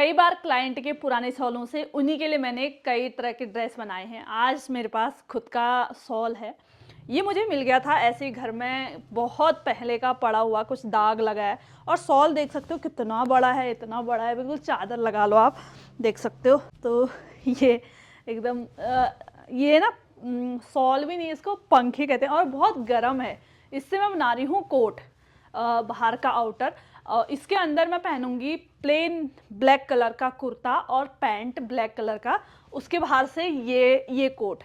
कई बार क्लाइंट के पुराने शॉलों से उन्हीं के लिए मैंने कई तरह के ड्रेस बनाए हैं। आज मेरे पास खुद का शॉल है। ये मुझे मिल गया था ऐसे ही घर में, बहुत पहले का पड़ा हुआ, कुछ दाग लगा है। और शॉल देख सकते हो कितना बड़ा है, इतना बड़ा है, बिल्कुल चादर लगा लो आप, देख सकते हो। तो ये एकदम ये ना शॉल भी नहीं, इसको पंखे कहते हैं और बहुत गर्म है। इससे मैं बना रही हूँ कोट, बाहर का आउटर। इसके अंदर मैं पहनूंगी प्लेन ब्लैक कलर का कुर्ता और पैंट ब्लैक कलर का, उसके बाहर से ये कोट।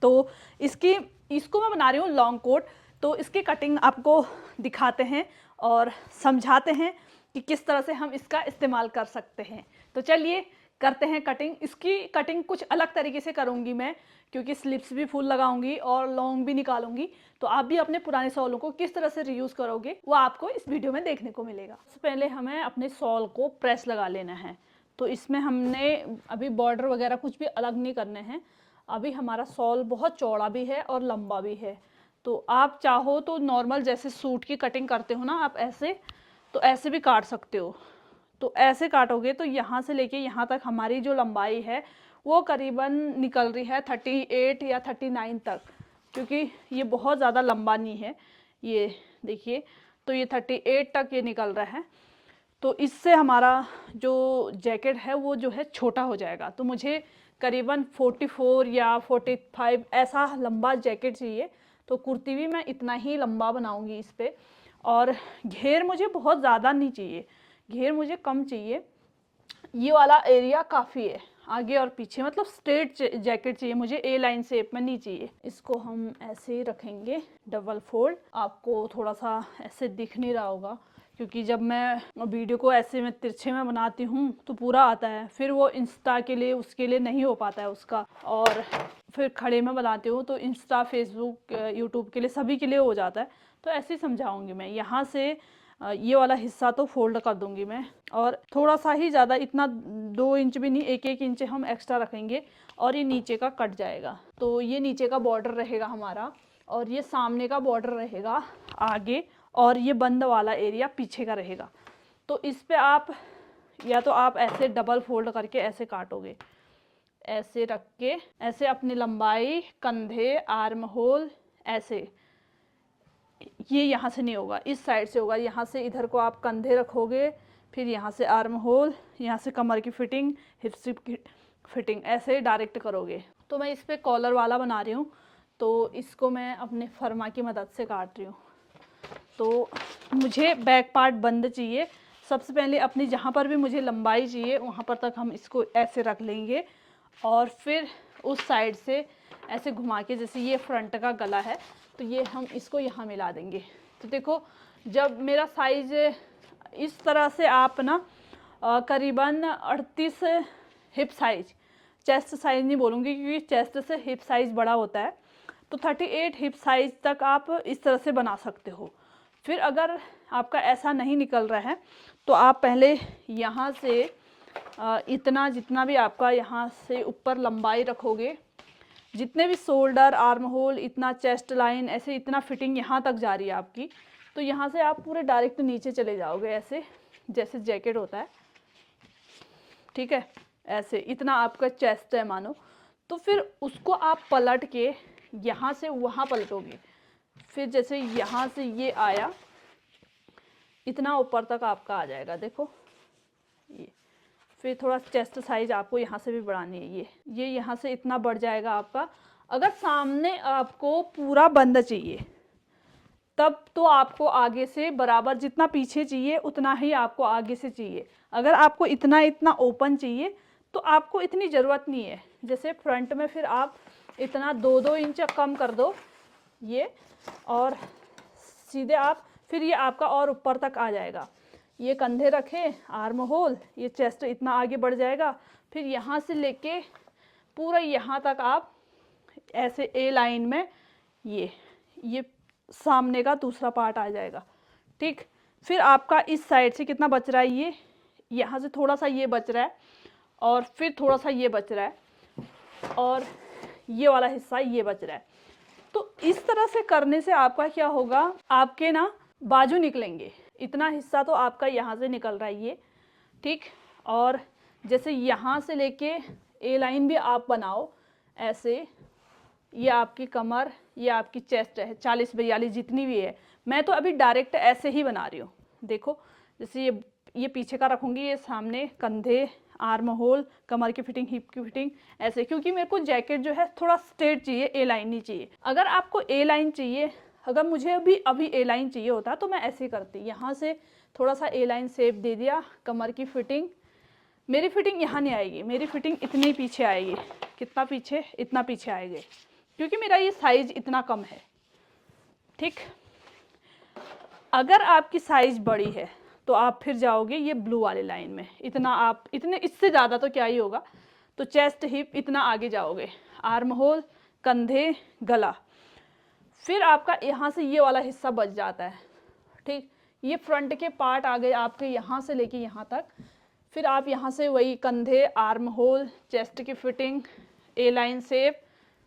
तो इसको मैं बना रही हूँ लॉन्ग कोट। तो इसकी कटिंग आपको दिखाते हैं और समझाते हैं कि किस तरह से हम इसका इस्तेमाल कर सकते हैं। तो चलिए करते हैं कटिंग। इसकी कटिंग कुछ अलग तरीके से करूँगी मैं, क्योंकि स्लिप्स भी फुल लगाऊंगी और लॉन्ग भी निकालूंगी। तो आप भी अपने पुराने शॉलों को किस तरह से रीयूज़ करोगे वो आपको इस वीडियो में देखने को मिलेगा। सबसे पहले हमें अपने शॉल को प्रेस लगा लेना है। तो इसमें हमने अभी बॉर्डर वगैरह कुछ भी अलग नहीं करने हैं। अभी हमारा शॉल बहुत चौड़ा भी है और लंबा भी है। तो आप चाहो तो नॉर्मल जैसे सूट की कटिंग करते हो ना आप, ऐसे भी काट सकते हो। तो ऐसे काटोगे तो यहाँ से लेके यहाँ तक हमारी जो लंबाई है वो करीबन निकल रही है 38 या 39 तक, क्योंकि ये बहुत ज़्यादा लंबा नहीं है। ये देखिए, तो ये 38 तक ये निकल रहा है। तो इससे हमारा जो जैकेट है वो जो है छोटा हो जाएगा। तो मुझे करीबन 44 या 45 ऐसा लंबा जैकेट चाहिए। तो कुर्ती भी मैं इतना ही लंबा बनाऊंगी इस पर। और घेर मुझे बहुत ज़्यादा नहीं चाहिए, घेर मुझे कम चाहिए। ये वाला एरिया काफ़ी है, आगे और पीछे, मतलब स्ट्रेट जैकेट चाहिए मुझे, ए लाइन शेप में नहीं चाहिए। इसको हम ऐसे ही रखेंगे डबल फोल्ड। आपको थोड़ा सा ऐसे दिख नहीं रहा होगा, क्योंकि जब मैं वीडियो को ऐसे में तिरछे में बनाती हूँ तो पूरा आता है, फिर वो इंस्टा के लिए उसके लिए नहीं हो पाता है उसका। और फिर खड़े में बनाती हूँ तो इंस्टा, फेसबुक, यूट्यूब के लिए, सभी के लिए हो जाता है। तो ऐसे ही समझाऊँगी मैं। यहाँ से ये वाला हिस्सा तो फोल्ड कर दूंगी मैं, और थोड़ा सा ही ज़्यादा, इतना 2 इंच भी नहीं, 1-1 इंच हम एक्स्ट्रा रखेंगे और ये नीचे का कट जाएगा। तो ये नीचे का बॉर्डर रहेगा हमारा और ये सामने का बॉर्डर रहेगा आगे, और ये बंद वाला एरिया पीछे का रहेगा। तो इस पे आप या तो आप ऐसे डबल फोल्ड करके ऐसे काटोगे, ऐसे रख के, ऐसे अपनी लंबाई, कंधे, आर्म होल, ऐसे। ये यहाँ से नहीं होगा, इस साइड से होगा। यहाँ से इधर को आप कंधे रखोगे, फिर यहाँ से आर्म होल, यहाँ से कमर की फिटिंग, हिप्स की फिटिंग, ऐसे डायरेक्ट करोगे। तो मैं इस पर कॉलर वाला बना रही हूँ, तो इसको मैं अपने फर्मा की मदद से काट रही हूँ। तो मुझे बैक पार्ट बंद चाहिए। सबसे पहले अपनी जहाँ पर भी मुझे लंबाई चाहिए वहाँ पर तक हम इसको ऐसे रख लेंगे, और फिर उस साइड से ऐसे घुमा के, जैसे ये फ्रंट का गला है तो ये हम इसको यहाँ मिला देंगे। तो देखो, जब मेरा साइज इस तरह से, आप ना करीबन 38 हिप साइज, चेस्ट साइज नहीं बोलूँगी क्योंकि चेस्ट से हिप साइज बड़ा होता है, तो 38 हिप साइज तक आप इस तरह से बना सकते हो। फिर अगर आपका ऐसा नहीं निकल रहा है तो आप पहले यहाँ से इतना, जितना भी आपका यहाँ से ऊपर लंबाई रखोगे, जितने भी शोल्डर, आर्म होल, इतना चेस्ट लाइन, ऐसे इतना फिटिंग यहाँ तक जा रही है आपकी, तो यहाँ से आप पूरे डायरेक्ट नीचे चले जाओगे, ऐसे जैसे जैकेट होता है, ठीक है। ऐसे इतना आपका चेस्ट है मानो। तो फिर उसको आप पलट के यहाँ से वहाँ पलटोगे। फिर जैसे यहाँ से ये आया, इतना ऊपर तक आपका आ जाएगा, देखो ये। फिर थोड़ा चेस्ट साइज आपको यहाँ से भी बढ़ानी है, ये यहाँ से इतना बढ़ जाएगा आपका। अगर सामने आपको पूरा बंद चाहिए तब तो आपको आगे से बराबर, जितना पीछे चाहिए उतना ही आपको आगे से चाहिए। अगर आपको इतना इतना ओपन चाहिए तो आपको इतनी ज़रूरत नहीं है। जैसे फ्रंट में फिर आप इतना 2-2 इंच कम कर दो ये, और सीधे आप, फिर ये आपका और ऊपर तक आ जाएगा। ये कंधे रखे, आर्म होल, ये चेस्ट इतना आगे बढ़ जाएगा। फिर यहाँ से लेके पूरा यहाँ तक आप ऐसे ए लाइन में ये सामने का दूसरा पार्ट आ जाएगा, ठीक। फिर आपका इस साइड से कितना बच रहा है, ये यहाँ से थोड़ा सा ये बच रहा है, और फिर थोड़ा सा ये बच रहा है, और ये वाला हिस्सा ये बच रहा है। तो इस तरह से करने से आपका क्या होगा, आपके ना बाजू निकलेंगे। इतना हिस्सा तो आपका यहाँ से निकल रहा है ये, ठीक। और जैसे यहाँ से लेके ए लाइन भी आप बनाओ ऐसे, ये आपकी कमर, ये आपकी चेस्ट है 40-42 जितनी भी है। मैं तो अभी डायरेक्ट ऐसे ही बना रही हूँ। देखो जैसे ये पीछे का रखूँगी, ये सामने कंधे, आर्म होल, कमर की फिटिंग, हिप की फिटिंग ऐसे, क्योंकि मेरे को जैकेट जो है थोड़ा स्ट्रेट चाहिए, ए लाइन नहीं चाहिए। अगर आपको ए लाइन चाहिए, अगर मुझे अभी ए लाइन चाहिए होता तो मैं ऐसे ही करती, यहाँ से थोड़ा सा ए लाइन शेप दे दिया, कमर की फिटिंग। मेरी फिटिंग यहाँ नहीं आएगी, मेरी फिटिंग इतनी पीछे आएगी। कितना पीछे? इतना पीछे आएगी, क्योंकि मेरा ये साइज इतना कम है। ठीक, अगर आपकी साइज बड़ी है तो आप फिर जाओगे ये ब्लू वाले लाइन में, इतना आप, इतने, इससे ज़्यादा तो क्या ही होगा। तो चेस्ट हिप इतना आगे जाओगे, आर्म होल, कंधे, गला, फिर आपका यहाँ से ये वाला हिस्सा बच जाता है। ठीक, ये फ्रंट के पार्ट आ गए आपके यहाँ से लेके यहाँ तक। फिर आप यहाँ से वही कंधे, आर्म होल, चेस्ट की फिटिंग, ए लाइन शेप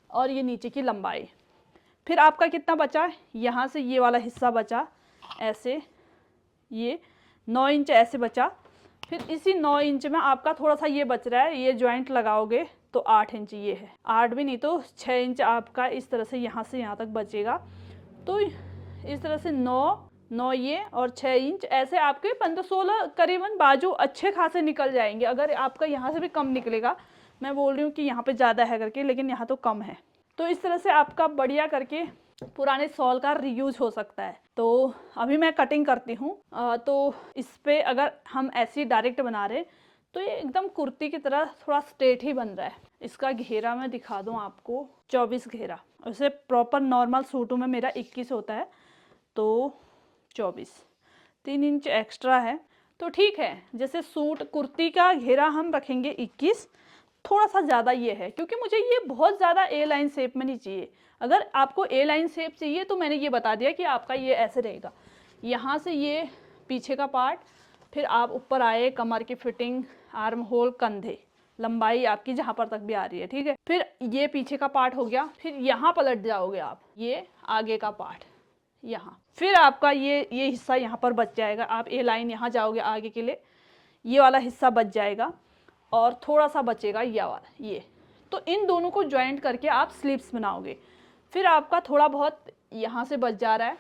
और ये नीचे की लंबाई। फिर आपका कितना बचा? यहाँ से ये वाला हिस्सा बचा ऐसे, ये 9 इंच ऐसे बचा। फिर इसी 9 इंच में आपका थोड़ा सा ये बच रहा है, ये जॉइंट लगाओगे तो 8 इंच ये है, 8 भी नहीं तो 6 इंच आपका इस तरह से यहाँ तक बचेगा। तो इस तरह से 9 ये और 6 इंच ऐसे आपके 15-16 करीबन बाजू अच्छे खासे निकल जाएंगे। अगर आपका यहाँ से भी कम निकलेगा, मैं बोल रही हूँ कि यहाँ पे ज़्यादा है करके, लेकिन यहाँ तो कम है। तो इस तरह से आपका बढ़िया करके पुराने सॉल का रीयूज हो सकता है। तो अभी मैं कटिंग करती हूँ। तो इस पे अगर हम ऐसे डायरेक्ट बना रहे तो ये एकदम कुर्ती की तरह थोड़ा स्ट्रेट ही बन रहा है। इसका घेरा मैं दिखा दूँ आपको, 24 घेरा। वैसे प्रॉपर नॉर्मल सूटों में मेरा 21 होता है, तो 24, 3 इंच एक्स्ट्रा है तो ठीक है। जैसे सूट कुर्ती का घेरा हम रखेंगे 21, थोड़ा सा ज़्यादा ये है, क्योंकि मुझे ये बहुत ज़्यादा ए लाइन शेप में नहीं चाहिए। अगर आपको ए लाइन शेप चाहिए तो मैंने ये बता दिया कि आपका ये ऐसे रहेगा, यहाँ से ये पीछे का पार्ट, फिर आप ऊपर आए, कमर की फिटिंग, आर्म होल, कंधे, लंबाई आपकी जहाँ पर तक भी आ रही है। ठीक है, फिर ये पीछे का पार्ट हो गया। फिर यहाँ पलट जाओगे आप, ये आगे का पार्ट यहाँ, फिर आपका ये हिस्सा यहाँ पर बच जाएगा। आप ए लाइन यहाँ जाओगे आगे के लिए, ये वाला हिस्सा बच जाएगा और थोड़ा सा बचेगा ये वाला, ये। तो इन दोनों को ज्वाइंट करके आप स्लीव्स बनाओगे। फिर आपका थोड़ा बहुत यहाँ से बच जा रहा है,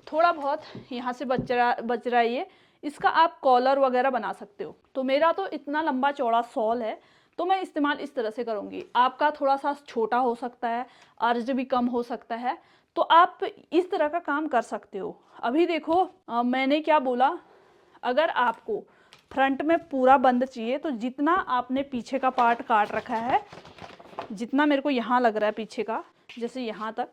थोड़ा बहुत यहाँ से बच रहा है ये, इसका आप कॉलर वगैरह बना सकते हो। तो मेरा तो इतना लंबा चौड़ा सॉल है तो मैं इस्तेमाल इस तरह से करूँगी। आपका थोड़ा सा छोटा हो सकता है, अर्ज भी कम हो सकता है, तो आप इस तरह का काम कर सकते हो। अभी देखो मैंने क्या बोला, अगर आपको फ्रंट में पूरा बंद चाहिए तो जितना आपने पीछे का पार्ट काट रखा है, जितना मेरे को यहाँ लग रहा है पीछे का, जैसे यहाँ तक,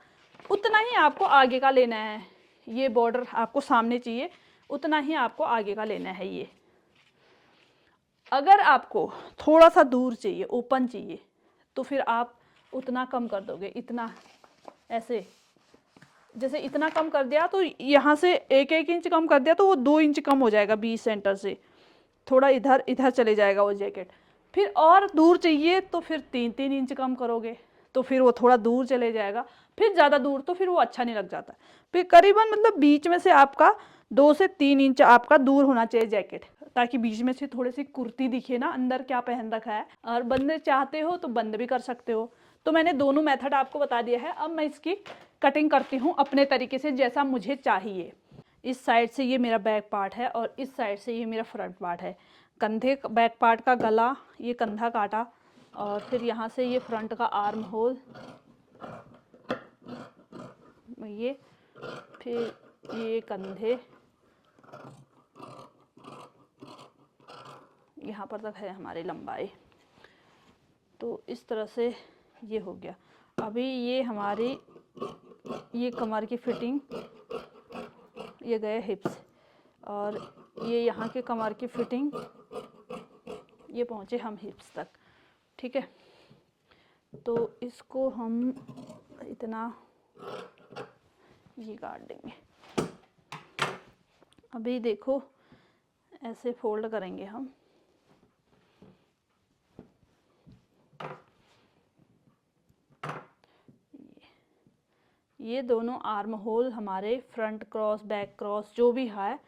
उतना ही आपको आगे का लेना है। ये बॉर्डर आपको सामने चाहिए, उतना ही आपको आगे का लेना है ये। अगर आपको थोड़ा सा दूर चाहिए, ओपन चाहिए, तो फिर आप उतना कम कर दोगे, इतना ऐसे, जैसे इतना कम कर दिया तो यहाँ से 1-1 इंच कम कर दिया तो वो 2 इंच कम हो जाएगा बीच सेंटर से, थोड़ा इधर चले जाएगा वो जैकेट। फिर और दूर चाहिए तो फिर 3-3 इंच कम करोगे तो फिर वो थोड़ा दूर चले जाएगा। फिर ज़्यादा दूर तो फिर वो अच्छा नहीं लग जाता। फिर करीबन मतलब बीच में से आपका 2 से 3 इंच आपका दूर होना चाहिए जैकेट, ताकि बीच में से थोड़ी सी कुर्ती दिखे ना, अंदर क्या पहन रखा है। और बंद चाहते हो तो बंद भी कर सकते हो। तो मैंने दोनों मेथड आपको बता दिया है। अब मैं इसकी कटिंग करती हूँ अपने तरीके से, जैसा मुझे चाहिए। इस साइड से ये मेरा बैक पार्ट है और इस साइड से ये मेरा फ्रंट पार्ट है। कंधे बैक पार्ट का गला, ये कंधा काटा, और फिर यहाँ से ये फ्रंट का आर्म होल, ये, फिर ये कंधे, यहाँ पर तक है हमारी लंबाई। तो इस तरह से ये हो गया। अभी ये हमारी ये कमर की फिटिंग, ये गए हिप्स, और ये यहाँ के कमर की फिटिंग, ये पहुँचे हम हिप्स तक। ठीक है, तो इसको हम इतना ये काट देंगे। अभी देखो ऐसे फोल्ड करेंगे हम, ये दोनों आर्म होल हमारे फ्रंट क्रॉस, बैक क्रॉस जो भी है,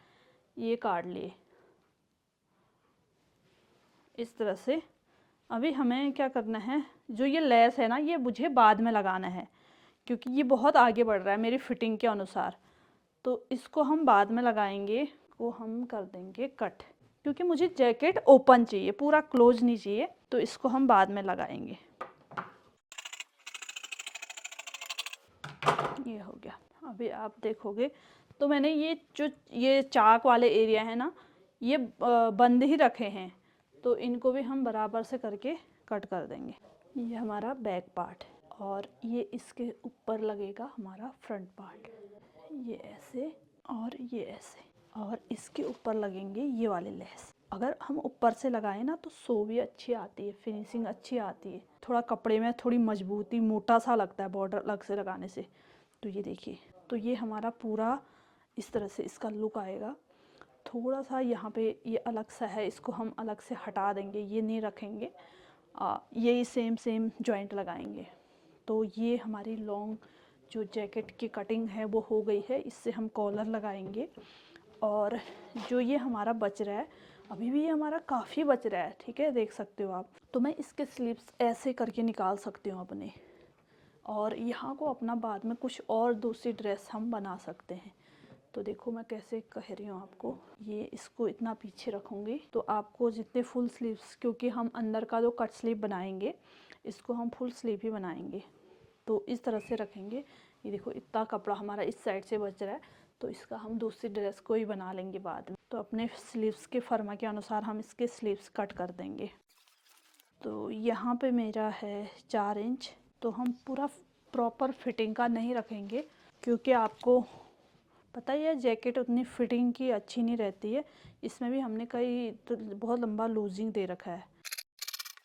ये काट लिए इस तरह से। अभी हमें क्या करना है, जो ये लेस है ना, ये मुझे बाद में लगाना है क्योंकि ये बहुत आगे बढ़ रहा है मेरी फिटिंग के अनुसार। तो इसको हम बाद में लगाएंगे, को हम कर देंगे कट, क्योंकि मुझे जैकेट ओपन चाहिए, पूरा क्लोज नहीं चाहिए। तो इसको हम बाद में लगाएंगे। ये हो गया। अभी आप देखोगे तो मैंने ये जो ये चाक वाले एरिया है ना, ये बंद ही रखे हैं, तो इनको भी हम बराबर से करके कट कर देंगे। ये हमारा बैक पार्ट और ये इसके ऊपर लगेगा हमारा फ्रंट पार्ट, ये ऐसे और ये ऐसे, और इसके ऊपर लगेंगे ये वाले लेस। अगर हम ऊपर से लगाएं ना तो शो भी अच्छी आती है, फिनिशिंग अच्छी आती है, थोड़ा कपड़े में थोड़ी मजबूती, मोटा सा लगता है बॉर्डर अलग से लगाने से। तो ये देखिए, तो ये हमारा पूरा इस तरह से इसका लुक आएगा। थोड़ा सा यहाँ पे ये अलग सा है, इसको हम अलग से हटा देंगे, ये नहीं रखेंगे, यही सेम जॉइंट लगाएंगे। तो ये हमारी लॉन्ग जो जैकेट की कटिंग है वो हो गई है। इससे हम कॉलर लगाएंगे। और जो ये हमारा बच रहा है, अभी भी ये हमारा काफ़ी बच रहा है, ठीक है, देख सकते हो आप। तो मैं इसके स्लीव्स ऐसे करके निकाल सकती हूँ अपने, और यहाँ को अपना बाद में कुछ और दूसरी ड्रेस हम बना सकते हैं। तो देखो मैं कैसे कह रही हूँ आपको, ये इसको इतना पीछे रखूँगी तो आपको जितने फुल स्लीव्स, क्योंकि हम अंदर का जो कट स्लीव बनाएंगे इसको हम फुल स्लीव ही बनाएंगे, तो इस तरह से रखेंगे। ये देखो इतना कपड़ा हमारा इस साइड से बच रहा है, तो इसका हम दूसरी ड्रेस को ही बना लेंगे बाद में। तो अपने स्लीव्स के फर्मा के अनुसार हम इसके स्लीव्स कट कर देंगे। तो यहाँ पे मेरा है 4 इंच, तो हम पूरा प्रॉपर फिटिंग का नहीं रखेंगे, क्योंकि आपको पता ही है जैकेट उतनी फिटिंग की अच्छी नहीं रहती है। इसमें भी हमने कई तो बहुत लंबा लूजिंग दे रखा है।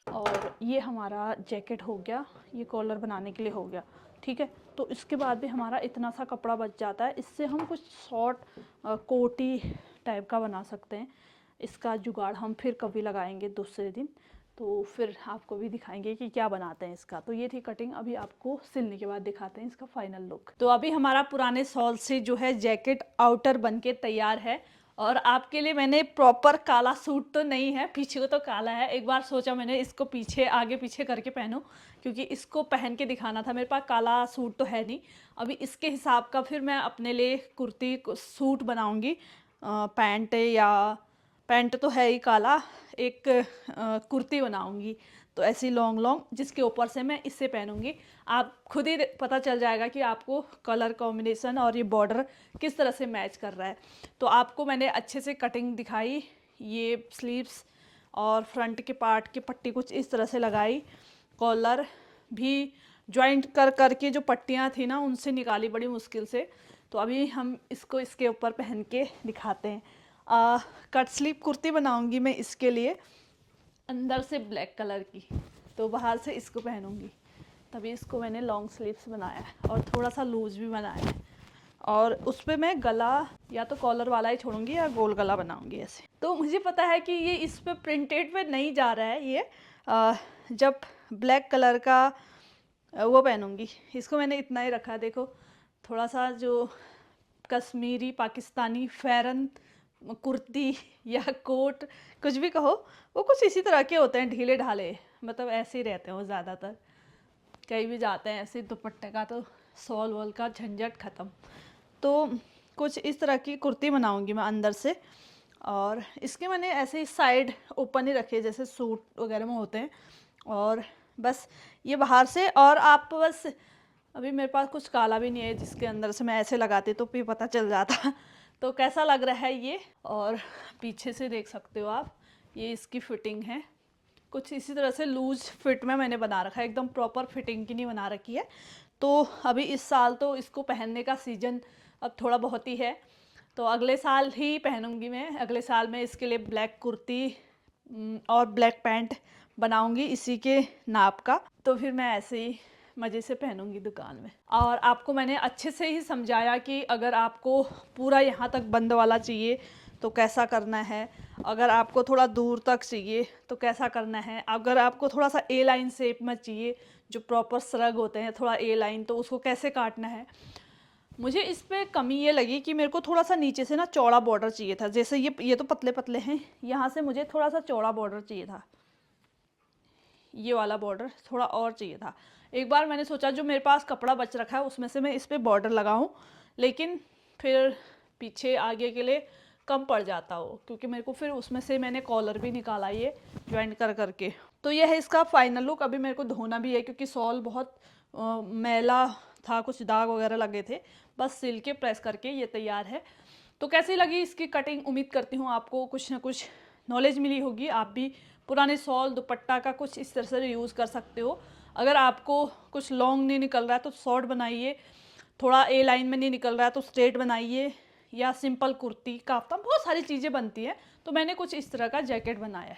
और ये हमारा जैकेट हो गया, ये कॉलर बनाने के लिए हो गया, ठीक है। तो इसके बाद भी हमारा इतना सा कपड़ा बच जाता है, इससे हम कुछ शॉर्ट कोटी टाइप का बना सकते हैं। इसका जुगाड़ हम फिर कभी लगाएंगे दूसरे दिन, तो फिर आपको भी दिखाएंगे कि क्या बनाते हैं इसका। तो ये थी कटिंग, अभी आपको सिलने के बाद दिखाते हैं इसका फाइनल लुक। तो अभी हमारा पुराने सॉल से जो है जैकेट आउटर बन के तैयार है, और आपके लिए मैंने प्रॉपर काला सूट तो नहीं है, पीछे को तो काला है। एक बार सोचा मैंने इसको पीछे आगे पीछे करके पहनूं, क्योंकि इसको पहन के दिखाना था। मेरे पास काला सूट तो है नहीं, अभी इसके हिसाब का फिर मैं अपने लिए कुर्ती सूट बनाऊंगी। पैंट, या पैंट तो है ही काला, एक कुर्ती बनाऊंगी, तो ऐसी लॉन्ग जिसके ऊपर से मैं इससे पहनूंगी। आप खुद ही पता चल जाएगा कि आपको कलर कॉम्बिनेशन और ये बॉर्डर किस तरह से मैच कर रहा है। तो आपको मैंने अच्छे से कटिंग दिखाई, ये स्लीव्स और फ्रंट के पार्ट की पट्टी कुछ इस तरह से लगाई, कॉलर भी जॉइंट कर करके जो पट्टियाँ थी ना उनसे निकाली बड़ी मुश्किल से। तो अभी हम इसको इसके ऊपर पहन के दिखाते हैं। कट स्लीव कुर्ती बनाऊंगी मैं इसके लिए, अंदर से ब्लैक कलर की, तो बाहर से इसको पहनूंगी। तभी इसको मैंने लॉन्ग स्लीव्स बनाया है और थोड़ा सा लूज भी बनाया है, और उस पर मैं गला या तो कॉलर वाला ही छोड़ूंगी या गोल गला बनाऊंगी ऐसे। तो मुझे पता है कि ये इस पर प्रिंटेड पे नहीं जा रहा है, ये जब ब्लैक कलर का वो पहनूंगी। इसको मैंने इतना ही रखा, देखो थोड़ा सा जो कश्मीरी पाकिस्तानी फ़ैरन कुर्ती या कोट कुछ भी कहो, वो कुछ इसी तरह के होते हैं, ढीले ढाले, मतलब ऐसे ही रहते हैं वो ज़्यादातर। कहीं भी जाते हैं ऐसे दुपट्टे का तो सॉल वॉल का झंझट ख़त्म। तो कुछ इस तरह की कुर्ती बनाऊंगी मैं अंदर से, और इसके मैंने ऐसे ही साइड ओपन ही रखे जैसे सूट वगैरह में होते हैं, और बस ये बाहर से। और आप बस, अभी मेरे पास कुछ काला भी नहीं है जिसके अंदर से मैं ऐसे लगाती तो भी पता चल जाता। तो कैसा लग रहा है ये, और पीछे से देख सकते हो आप, ये इसकी फिटिंग है। कुछ इसी तरह से लूज फिट में मैंने बना रखा है, एकदम प्रॉपर फिटिंग की नहीं बना रखी है। तो अभी इस साल तो इसको पहनने का सीज़न अब थोड़ा बहुत ही है, तो अगले साल ही पहनूंगी मैं। अगले साल मैं इसके लिए ब्लैक कुर्ती और ब्लैक पैंट बनाऊंगी इसी के नाप का, तो फिर मैं ऐसे ही मज़े से पहनूंगी दुकान में। और आपको मैंने अच्छे से ही समझाया कि अगर आपको पूरा यहाँ तक बंद वाला चाहिए तो कैसा करना है, अगर आपको थोड़ा दूर तक चाहिए तो कैसा करना है, अगर आपको थोड़ा सा ए लाइन शेप में चाहिए, जो प्रॉपर श्रग होते हैं थोड़ा ए लाइन, तो उसको कैसे काटना है। मुझे इस पे कमी ये लगी कि मेरे को थोड़ा सा नीचे से ना चौड़ा बॉर्डर चाहिए था, जैसे ये तो पतले पतले हैं, यहाँ से मुझे थोड़ा सा चौड़ा बॉर्डर चाहिए था। ये वाला बॉर्डर थोड़ा और चाहिए था। एक बार मैंने सोचा जो मेरे पास कपड़ा बच रखा है उसमें से मैं इस पे बॉर्डर लगाऊं, लेकिन फिर पीछे आगे के लिए कम पड़ जाता हो, क्योंकि मेरे को फिर उसमें से मैंने कॉलर भी निकाला ये ज्वाइंट कर करके। तो ये है इसका फाइनल लुक। अभी मेरे को धोना भी है क्योंकि सॉल बहुत मैला था, कुछ दाग वगैरह लगे थे। बस सिल के प्रेस करके ये तैयार है। तो कैसी लगी इसकी कटिंग, उम्मीद करती हूँ आपको कुछ ना कुछ नॉलेज मिली होगी। आप भी पुराने सॉल दुपट्टा का कुछ इस तरह से यूज़ कर सकते हो। अगर आपको कुछ लॉन्ग नहीं निकल रहा है तो शॉर्ट बनाइए, थोड़ा ए लाइन में नहीं निकल रहा है तो स्ट्रेट बनाइए, या सिंपल कुर्ती काफ्तान, बहुत सारी चीज़ें बनती हैं। तो मैंने कुछ इस तरह का जैकेट बनाया है।